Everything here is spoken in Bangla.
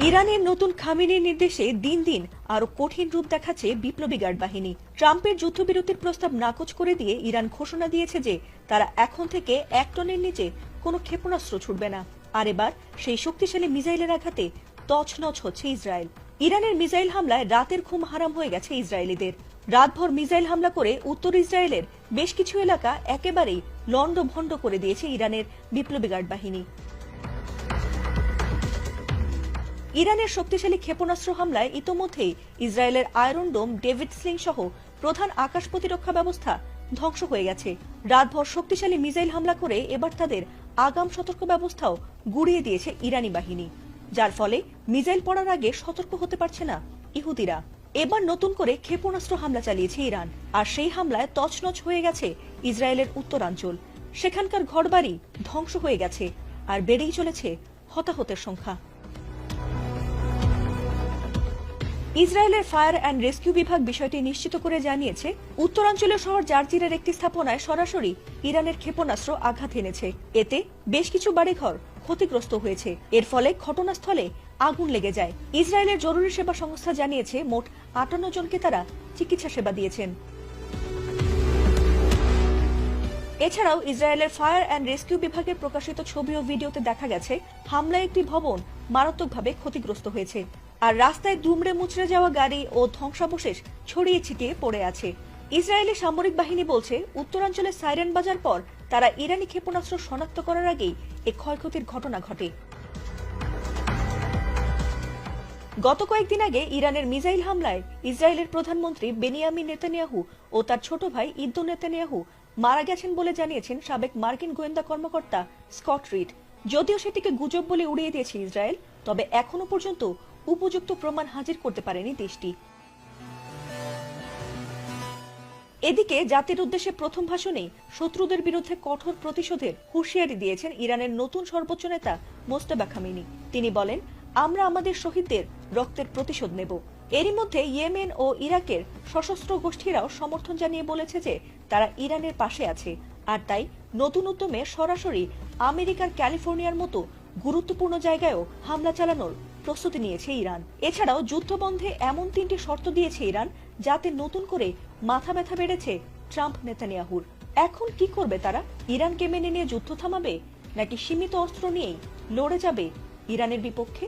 ইরানের নতুন খামেনির নির্দেশে দিন দিন আরো কঠিন রূপ দেখাচ্ছে বিপ্লবী গার্ড বাহিনী। ট্রাম্পের যুদ্ধবিরতির প্রস্তাব নাকচ করে দিয়ে ইরান ঘোষণা দিয়েছে যে তারা এখন থেকে 1 টনের নিচে কোনো ক্ষেপণাস্ত্র ছুড়বে না। আর এবার সেই শক্তিশালী মিসাইলের আঘাতে তছনছ হচ্ছে ইসরায়েল। ইরানের মিসাইল হামলায় রাতের ঘুম হারাম হয়ে গেছে ইসরায়েলিদের। রাতভর মিসাইল হামলা করে উত্তর ইসরায়েলের বেশ কিছু এলাকা একেবারেই লন্ডভন্ড করে দিয়েছে ইরানের বিপ্লবী গার্ড বাহিনী। ইরানের শক্তিশালী ক্ষেপণাস্ত্র হামলায় ইতোমধ্যেই ইসরায়েলের আয়রন ডোম, ডেভিড স্লিং সহ প্রধান আকাশ প্রতিরক্ষা ব্যবস্থা ধ্বংস হয়ে গেছে। রাতভর শক্তিশালী মিসাইল হামলা করে এবার তাদের আগাম সতর্ক ব্যবস্থাও গুড়িয়ে দিয়েছে ইরানি বাহিনী, যার ফলে মিসাইল পড়ার আগে সতর্ক হতে পারছে না ইহুদিরা। এবার নতুন করে ক্ষেপণাস্ত্র হামলা চালিয়েছে ইরান, আর সেই হামলায় তছনছ হয়ে গেছে ইসরায়েলের উত্তরাঞ্চল। সেখানকার ঘরবাড়ি ধ্বংস হয়ে গেছে, আর বেড়েই চলেছে হতাহতের সংখ্যা। ইসরায়েলের ফায়ার অ্যান্ড রেস্কিউ বিভাগ বিষয়টি নিশ্চিত করে জানিয়েছে, উত্তরাঞ্চলীয় শহর জার্জিরের একটি স্থাপনায় সরাসরি ইরানের ক্ষেপণাস্ত্র আঘাত এনেছে। এতে বেশ কিছু বাড়িঘর ক্ষতিগ্রস্ত হয়েছে। এর ফলে ঘটনাস্থলে আগুন লেগে যায়। ইসরায়েলের জরুরি সেবা সংস্থা জানিয়েছে মোট 58 জনকে তারা চিকিৎসা সেবা দিয়েছেন। এছাড়াও ইসরায়েলের ফায়ার অ্যান্ড রেস্কিউ বিভাগের প্রকাশিত ছবি ও ভিডিওতে দেখা গেছে হামলায় একটি ভবন মারাত্মকভাবে ক্ষতিগ্রস্ত হয়েছে, আর রাস্তায় দুমড়ে মুচড়ে যাওয়া গাড়ি ও ধ্বংসাবশেষ ছড়িয়ে ছিটিয়ে পড়ে আছে। ইসরায়েলি সামরিক বাহিনী বলছে, উত্তরাঞ্চলে সাইরেন বাজার পর তারা ইরানি ক্ষেপণাস্ত্র শনাক্ত করার আগেই এ ক্ষয়ক্ষতির ঘটনা ঘটে। গত কয়েকদিন আগে ইরানের মিসাইল হামলায় ইসরায়েলের প্রধানমন্ত্রী বেনিয়ামিন নেতানিয়াহু ও তার ছোট ভাই ইদ্দু নেতানিয়াহু মারা গেছেন বলে জানিয়েছেন সাবেক মার্কিন গোয়েন্দা কর্মকর্তা স্কট রিড। যদিও সেটিকে গুজব বলে উড়িয়ে দিয়েছে ইসরায়েল, তবে এখনো পর্যন্ত উপযুক্ত প্রমাণ হাজির করতে পারেনি দেশটি। এদিকে জাতির উদ্দেশ্যে প্রথম ভাষণেই শত্রুদের বিরুদ্ধে কঠোর প্রতিশোধের হুঁশিয়ারি দিয়েছেন ইরানের নতুন সর্বোচ্চ নেতা মোজতবা খামেনি। তিনি বলেন, আমরা আমাদের শহীদদের রক্তের প্রতিশোধ নেব। এরই মধ্যে ইয়েমেন ও ইরাকের সশস্ত্র গোষ্ঠীরাও সমর্থন জানিয়ে বলেছে যে তারা ইরানের পাশে আছে, আর তাই নতুন উদ্যমে সরাসরি আমেরিকার ক্যালিফোর্নিয়ার মতো গুরুত্বপূর্ণ জায়গায়ও হামলা চালানোর প্রস্তুতি নিয়েছে ইরান। এছাড়াও যুদ্ধবন্ধে এমন 3টি শর্ত দিয়েছে ইরান, যাতে নতুন করে মাথা ব্যথা বেড়েছে ট্রাম্প নেতানিয়াহুর। এখন কি করবে তারা? ইরানকে মেনে নিয়ে যুদ্ধ থামাবে, নাকি সীমিত অস্ত্র নিয়েই লড়ে যাবে ইরানের বিপক্ষে?